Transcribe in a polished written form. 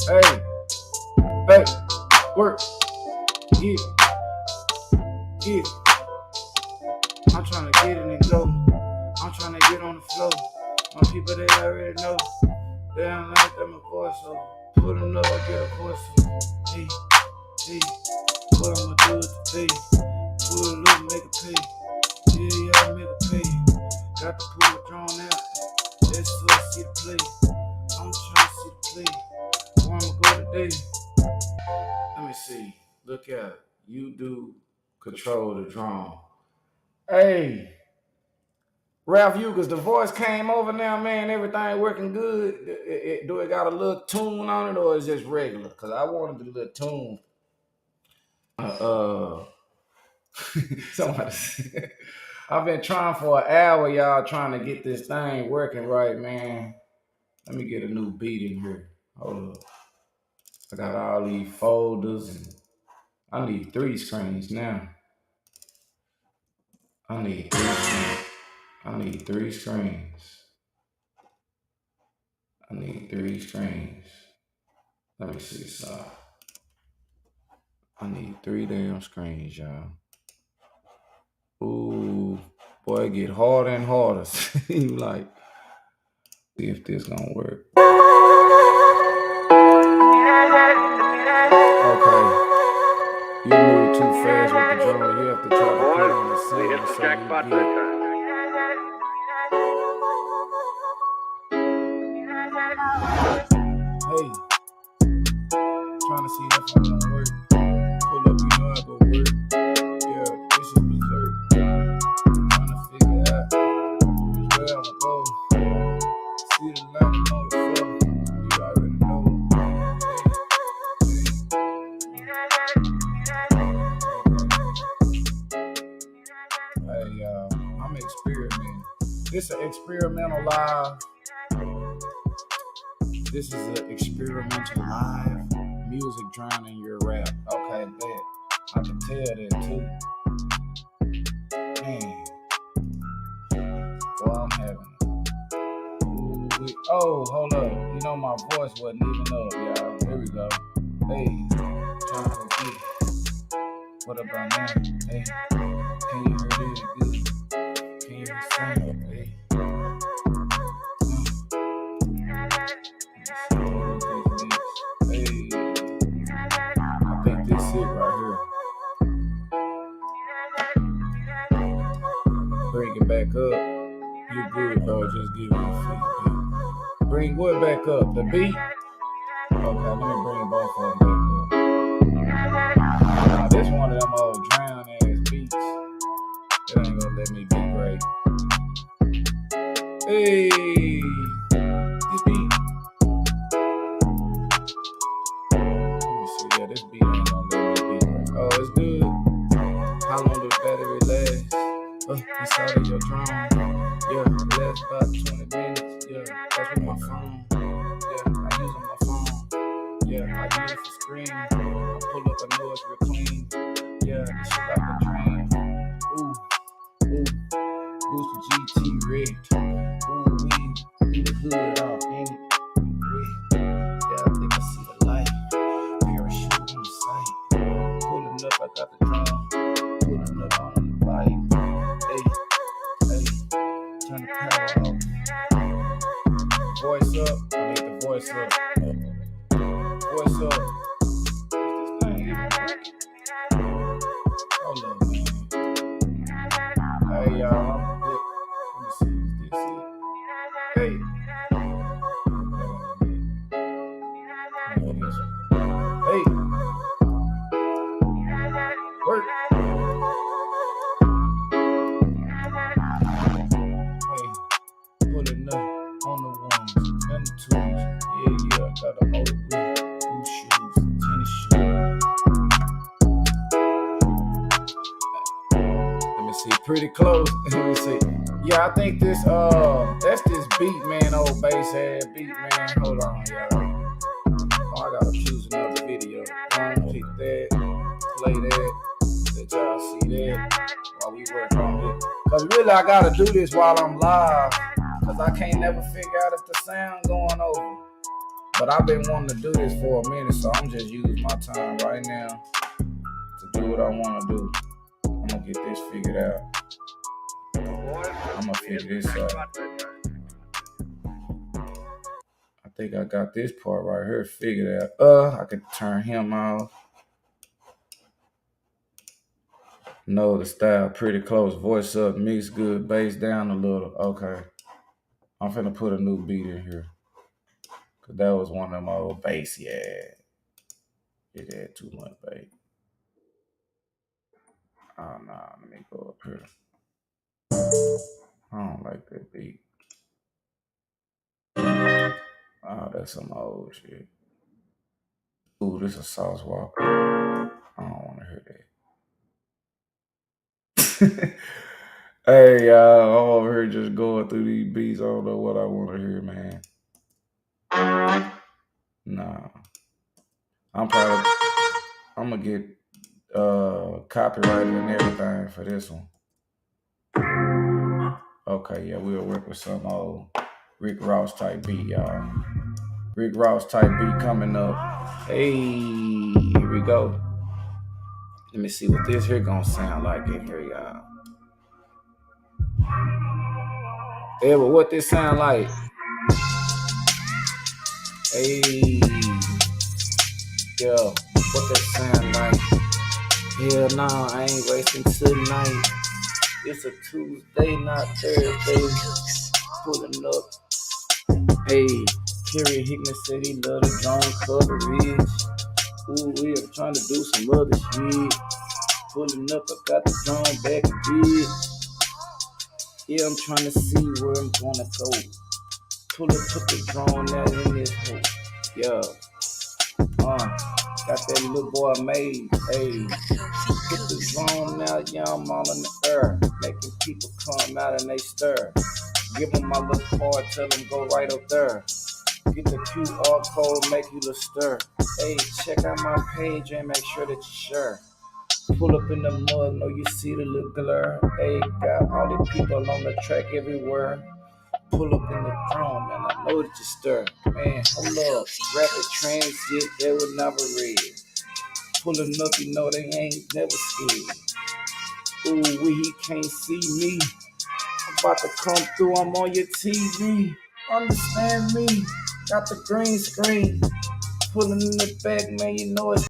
Hey, hey, work, get, get. I'm trying to get it and go. I'm trying to get on the floor. My people, they already know. They don't like that my voice, so put them up, get a voice. Hey, hey, what I'ma do with the pay? Pull it up, make it pay. Yeah, make it pay. Got to pull it drawn out. That's so I see the play. I'm trying to see the play. Where I'ma go today? Let me see. Look at it. You do control the drum. Hey, Ralph Eucas, the voice came over now, man. Everything working good. Do it got a little tune on it, or is it just regular? Cause I wanted the little tune. Somebody. I've been trying for an hour, y'all, trying to get this thing working right, man. Let me get a new beat in here. Hold up. I got all these folders, and I need 3 screens now. I need 3 screens. I need 3 screens. I need 3 screens. Let me see some. I need 3 damn screens, y'all. Ooh, boy, it get harder and harder. You like, see if this gonna work. Okay. You move too fast with the drum. You have to try to put it on the center so you get. Hey, trying to see if I'm gonna work. Pull up, you know I go work. Yeah, this is berserk. Trying to figure out which way I'ma go. See the line on the floor. You already know. Hey, I'm experimenting. This is an experimental live. This is an experimental live music drowning your rap. Okay, bet. I can tell that too. Man. Boy, I'm having it. Oh, hold up. You know my voice wasn't even up, y'all. Here we go. Hey, trying to go get it. What about now? Hey, can you hear this good? Can you hear it sound? Hey. Bring it back up. You good, bro. Just give me a feedback. Bring what back up? The beat? Okay, let me bring both of them back up. Now, this one of them old drown ass beats. It ain't gonna let me be great. Hey, this beat. Let me see. Yeah, this beat ain't gonna let me be great. Oh, it's good. How long does battery last? Inside of your drone, yeah, it lasts about 20 minutes, yeah, that's with my phone, yeah, I use on my phone, yeah, I use it for screen, I pull up, I know it's real clean, yeah, this shit like a dream, ooh, boost the GT red, ooh, we do the hood off in it, red, yeah, I think I see the light, parachute on the sight, pulling up, I got the drum, pulling up on the bike. Turn the power off. Voice up. I need the voice up. Voice up. Is this thing even working? Hold up, man. Hey, y'all. Let me see. Is this it? Hey. Hey. Work. On the ones and the twos, yeah, got a old whip, blue shoes, tennis shoes. Let me see, pretty close. Let me see. Yeah, I think this, that's this beat, man, old bass ass beat, man. Hold on, y'all. Oh, I gotta choose another video. Pick that, play that. Let y'all see that while we work on it. Cause really I gotta do this while I'm live. Cause I can't never figure out if the sound going over. But I've been wanting to do this for a minute, so I'm just using my time right now to do what I want to do. I'm gonna get this figured out. I'm gonna figure this out. I think I got this part right here figured out. I could turn him off. Know the style pretty close. Voice up, mix good, bass down a little. Okay. I'm finna put a new beat in here. Cause that was one of my old bass, yeah. It had too much bass. Oh nah, let me go up here. I don't like that beat. Oh, that's some old shit. Ooh, this is a Sauce Walker. I don't want to hear that. Hey, y'all, I'm over here just going through these beats. I don't know what I want to hear, man. Nah. I'm gonna get copyrighted and everything for this one. Okay, yeah, we'll work with some old Rick Ross type beat, y'all. Rick Ross type beat coming up. Hey, here we go. Let me see what this here gonna sound like in here, y'all. Yeah, but what this sound like? Hey, yo, what that sound like? Hell nah, I ain't wasting tonight. It's a Tuesday, not Thursday. Pulling up. Hey, Kerry Hickman said he love the drone coverage. Ooh, I'm trying to do some other shit. Pulling up, I got the drone back again. Yeah, I'm trying to see where I'm gonna go. Pull up, put the drone out in this hole. Yeah. Got that little boy made. Hey, put the drone out, yeah, I'm all in the air. Making people come out and they stir. Give them my little card, tell them go right up there. Get the QR code, make you the stir. Hey, check out my page and make sure that you share. Pull up in the mud, know you see the little glare. Hey, got all the people on the track everywhere. Pull up in the drone, man, I know that you stir. Man, hold up, rapid transit, they were never read. Pulling up, you know they ain't never scared. Ooh, he can't see me. I'm about to come through, I'm on your TV. Understand me, got the green screen. Pulling in the back, man, you know it's